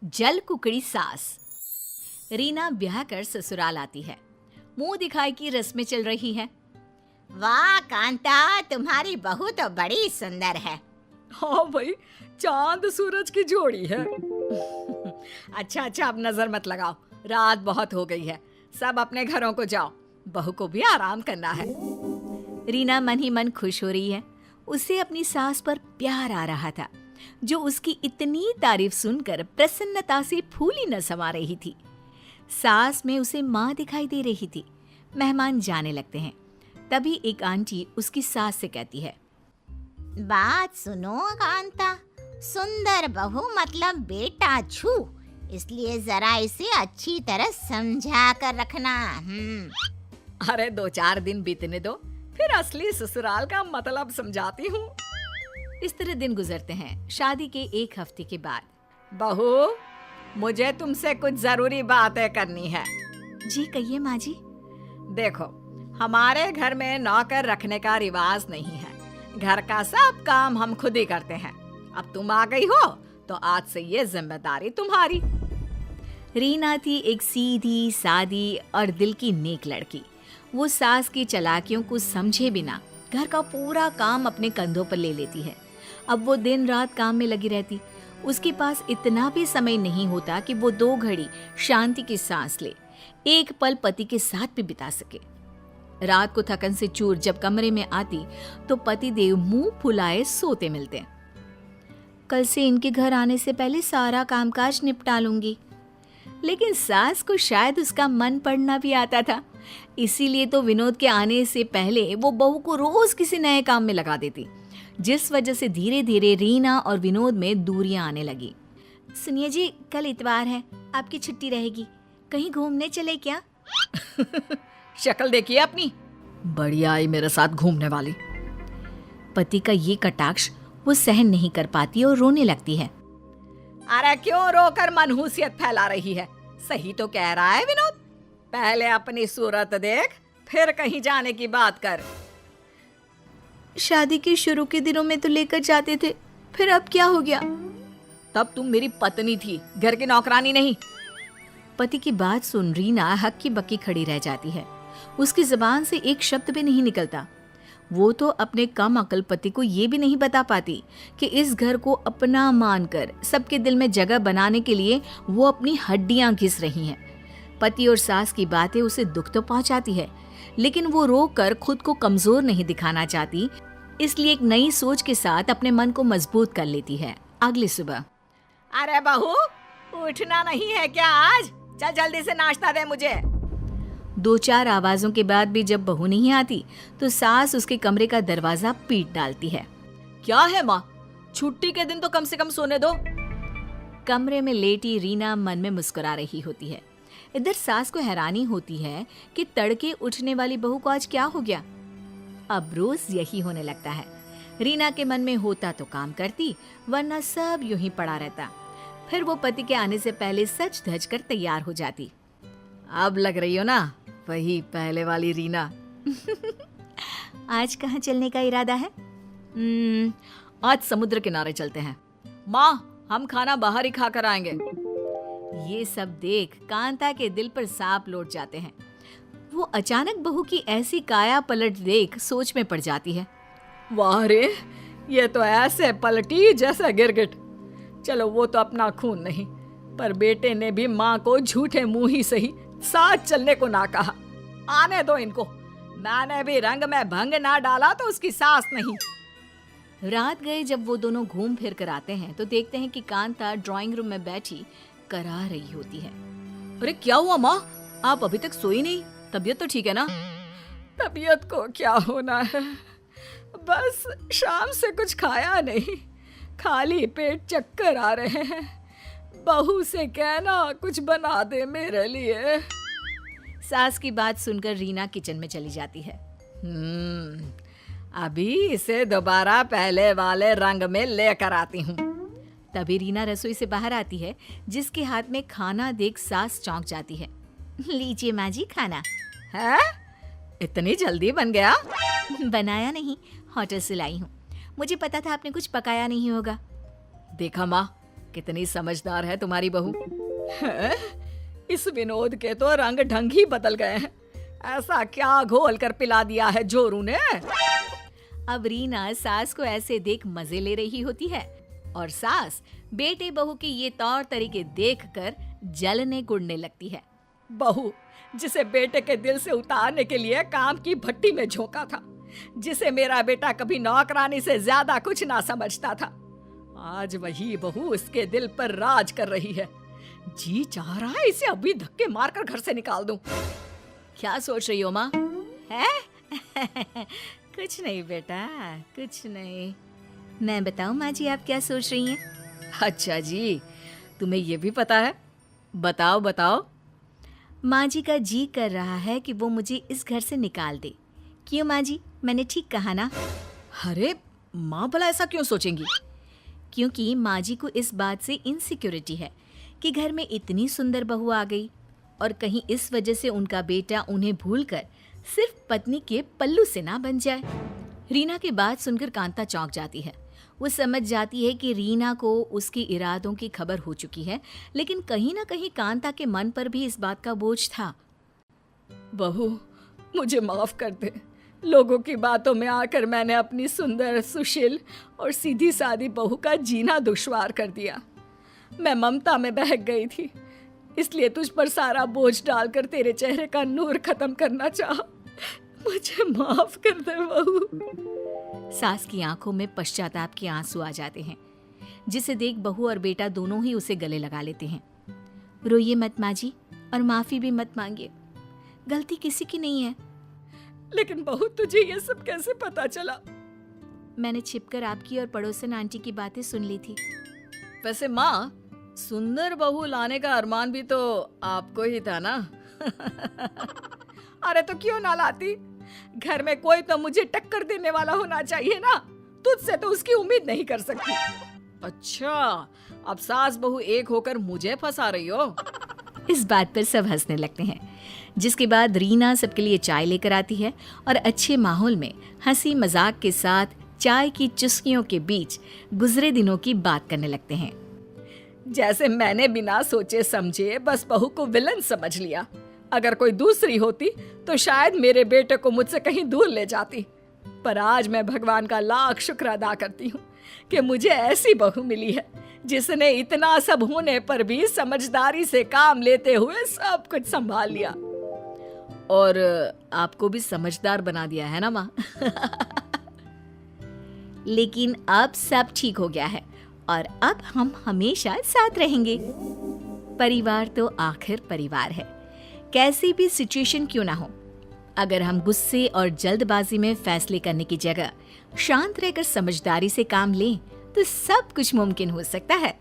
जल कुकड़ी सास। रीना ब्याह कर ससुराल आती है। मुंह दिखाई की रस्में चल रही है। वाह कांता, तुम्हारी बहू तो बड़ी सुंदर है। हाँ भाई, चांद सूरज की जोड़ी है। अच्छा अब नजर मत लगाओ, रात बहुत हो गई है। सब अपने घरों को जाओ, बहू को भी आराम करना है। रीना मन ही मन खुश हो रही है। उसे अपनी सास पर प्यार आ रहा था, जो उसकी इतनी तारीफ सुनकर प्रसन्नता से फूली न समा रही थी। सास में उसे माँ दिखाई दे रही थी। मेहमान जाने लगते हैं। तभी एक आंटी उसकी सास से कहती है, बात सुनो कांता, सुंदर बहू मतलब बेटा छू, इसलिए जरा इसे अच्छी तरह समझा कर रखना। अरे 2-4 दिन बीतने दो, फिर असली ससुराल का मतलब समझाती हूँ। इस तरह दिन गुजरते हैं। शादी के 1 हफ्ते के बाद, बहू, मुझे तुमसे कुछ जरूरी बातें करनी है। जी कहिए माँ जी। देखो, हमारे घर में नौकर रखने का रिवाज नहीं है। घर का सब काम हम खुद ही करते हैं। अब तुम आ गई हो तो आज से ये जिम्मेदारी तुम्हारी। रीना थी एक सीधी सादी और दिल की नेक लड़की। वो सास की चालाकियों को समझे बिना घर का पूरा काम अपने कंधों पर ले लेती है। अब वो दिन रात काम में लगी रहती। उसके पास इतना भी समय नहीं होता कि वो 2 घड़ी शांति की सांस ले, एक पल पति के साथ भी बिता सके। रात को थकन से चूर जब कमरे में आती तो पति देव मुंह फुलाए सोते मिलते। कल से इनके घर आने से पहले सारा कामकाज निपटा लूंगी। लेकिन सास को शायद उसका मन पड़ना भी आता था। इसीलिए तो विनोद के आने से पहले वो बहू को रोज किसी नए काम में लगा देती, जिस वजह से धीरे धीरे रीना और विनोद में दूरियां आने लगी। सुनिए जी, कल इतवार है, आपकी छुट्टी रहेगी, कहीं घूमने चले क्या? शक्ल देखिए अपनी, बढ़िया आई मेरे साथ घूमने वाली। पति का ये कटाक्ष वो सहन नहीं कर पाती और रोने लगती है। अरे क्यों रोकर मनहूसियत फैला रही है? सही तो कह रहा है विनोद, पहले अपनी सूरत देख, फिर कहीं जाने की बात कर। शादी के शुरू के दिनों में तो लेकर जाते थे, फिर अब क्या हो गया? तब तुम मेरी पत्नी थी, घर की नौकरानी नहीं। पति की बात सुन रीना हक्की बक्की खड़ी रह जाती है। उसकी जुबान से एक शब्द भी नहीं निकलता। वो तो अपने कम अकल पति को ये भी नहीं बता पाती कि इस घर को अपना मानकर सबके दिल में जगह बनाने के लिए वो अपनी हड्डियां घिस रही हैं। पति और सास की बातें उसे दुख तो पहुंचाती है, लेकिन वो रोकर खुद को कमजोर नहीं दिखाना चाहती, इसलिए एक नई सोच के साथ अपने मन को मजबूत कर लेती है। अगली सुबह, अरे बहू, उठना नहीं है क्या आज? चल जल्दी से नाश्ता दे मुझे। 2-4 आवाजों के बाद भी जब बहू नहीं आती तो सास उसके कमरे का दरवाजा पीट डालती है। क्या है माँ, छुट्टी के दिन तो कम से कम सोने दो। कमरे में लेटी रीना मन में मुस्कुरा रही होती है। इधर सास को हैरानी होती है कि तड़के उठने वाली बहू को आज क्या हो गया। अब रोज यही होने लगता है। रीना के मन में होता तो काम करती, वरना सब यूं ही पड़ा रहता। फिर वो पति के आने से पहले सज धज कर तैयार हो जाती। अब लग रही हो ना वही पहले वाली रीना। आज कहाँ चलने का इरादा है? आज समुद्र किनारे चलते हैं। माँ, हम खाना बाहर ही खा कर आएंगे। ये सब देख कांता के दिल पर सांप लौट जाते हैं। वो अचानक बहू की ऐसी काया पलट देख सोच में पड़ जाती है। वाह रे, ये तो ऐसे पलटी जैसा गिरगिट। चलो वो तो अपना खून नहीं, पर बेटे ने भी माँ को झूठे मुंह ही सही साथ चलने को ना कहा। आने दो इनको, मैंने भी रंग में भंग ना डाला तो उसकी सास नहीं। रात गए जब वो दोनों घूम फिर कर आते हैं तो देखते हैं कि कांता ड्राइंग रूम में बैठी करा रही होती है। अरे क्या हुआ माँ, आप अभी तक सोई नहीं? तबीयत तो ठीक है ना? तबीयत को क्या होना है, बस शाम से कुछ खाया नहीं, खाली पेट चक्कर आ रहे हैं। बहू से कहना कुछ बना दे मेरे लिए। सास की बात सुनकर रीना किचन में चली जाती है। अभी इसे दोबारा पहले वाले रंग में लेकर आती हूँ। तभी रीना रसोई से बाहर आती है, जिसके हाथ में खाना देख सास चौंक जाती है। लीजिए माँ जी खाना। है? इतनी जल्दी बन गया? बनाया नहीं, होटल से लाई हूँ। मुझे पता था आपने कुछ पकाया नहीं होगा। देखा माँ, कितनी समझदार है तुम्हारी बहू। हैं? इस विनोद के तो रंग ढंग ही बदल गए हैं। ऐसा क्या घोल कर पिला दिया है जोरू ने? अब रीना सास को ऐसे देख मजे ले रही होती है और सास बेटे बहू के ये तौर तरीके देखकर जलने गुड़ने लगती है। बहू जिसे बेटे के दिल से उतारने के लिए काम की भट्टी में झोंका था, जिसे मेरा बेटा कभी नौकरानी से ज्यादा कुछ ना समझता था, आज वही बहू उसके दिल पर राज कर रही है। जी चाह रहा है इसे अभी धक्के मारकर घर से निकाल दूं। क्या सोच रही हो माँ? है? कुछ नहीं बेटा, कुछ नहीं। मैं बताऊं माँ जी आप क्या सोच रही हैं? अच्छा जी, तुम्हें ये भी पता है? बताओ बताओ। माँ जी का जी कर रहा है कि वो मुझे इस घर से निकाल दे। क्यों माँ जी, मैंने ठीक कहा ना? अरे माँ भला ऐसा क्यों सोचेंगी? क्योंकि माँ जी को इस बात से इनसिक्योरिटी है कि घर में इतनी सुंदर बहू आ गई और कहीं इस वजह से उनका बेटा उन्हें भूलकर सिर्फ पत्नी के पल्लू से ना बन जाए। रीना की बात सुनकर कांता चौंक जाती है। वो समझ जाती है कि रीना को उसके इरादों की खबर हो चुकी है, लेकिन कहीं ना कहीं कांता के मन पर भी इस बात का बोझ था। बहू मुझे माफ कर दे। लोगों की बातों में आकर मैंने अपनी सुंदर, सुशील और सीधी सादी बहू का जीना दुश्वार कर दिया। मैं ममता में बहक गई थी, इसलिए तुझ पर सारा बोझ डालकर तेरे चेहरे का नूर खत्म करना चाहा। मुझे माफ कर दे बहू। सास की आंखों में पश्चाताप के आंसू आ जाते हैं, जिसे देख बहू और बेटा दोनों ही उसे गले लगा लेते हैं। रोइए मत माँ जी और माफी भी मत मांगिए, गलती किसी की नहीं है। लेकिन बहू तुझे ये सब कैसे पता चला? मैंने छिपकर आपकी और पड़ोसन आंटी की बातें सुन ली थी। वैसे माँ, सुंदर बहू लाने का अरमान भी तो आपको ही था ना? अरे तो क्यों ना लाती? घर में कोई तो मुझे टक्कर देने वाला होना चाहिए ना। तुझसे तो उसकी उम्मीद नहीं कर सकती। अच्छा, अब सास बहू एक होकर मुझे फंसा रही हो? इस बात पर सब हंसने लगते हैं, जिसके बाद रीना सबके लिए चाय लेकर आती है और अच्छे माहौल में हंसी मजाक के साथ चाय की चुस्कियों के बीच गुजरे दिनों की बात करने लगते हैं। जैसे मैंने बिना सोचे समझे बस बहू को विलन समझ लिया। अगर कोई दूसरी होती तो शायद मेरे बेटे को मुझसे कहीं दूर ले जाती। पर आज मैं भगवान का लाख शुक्र अदा करती हूँ कि मुझे ऐसी बहू मिली है जिसने इतना सब होने पर भी समझदारी से काम लेते हुए सब कुछ संभाल लिया। और आपको भी समझदार बना दिया है ना माँ? लेकिन अब सब ठीक हो गया है और अब हम हमेशा साथ रहेंगे। परिवार तो आखिर परिवार है, कैसी भी सिचुएशन क्यों ना हो। अगर हम गुस्से और जल्दबाजी में फैसले करने की जगह शांत रहकर समझदारी से काम लें तो सब कुछ मुमकिन हो सकता है।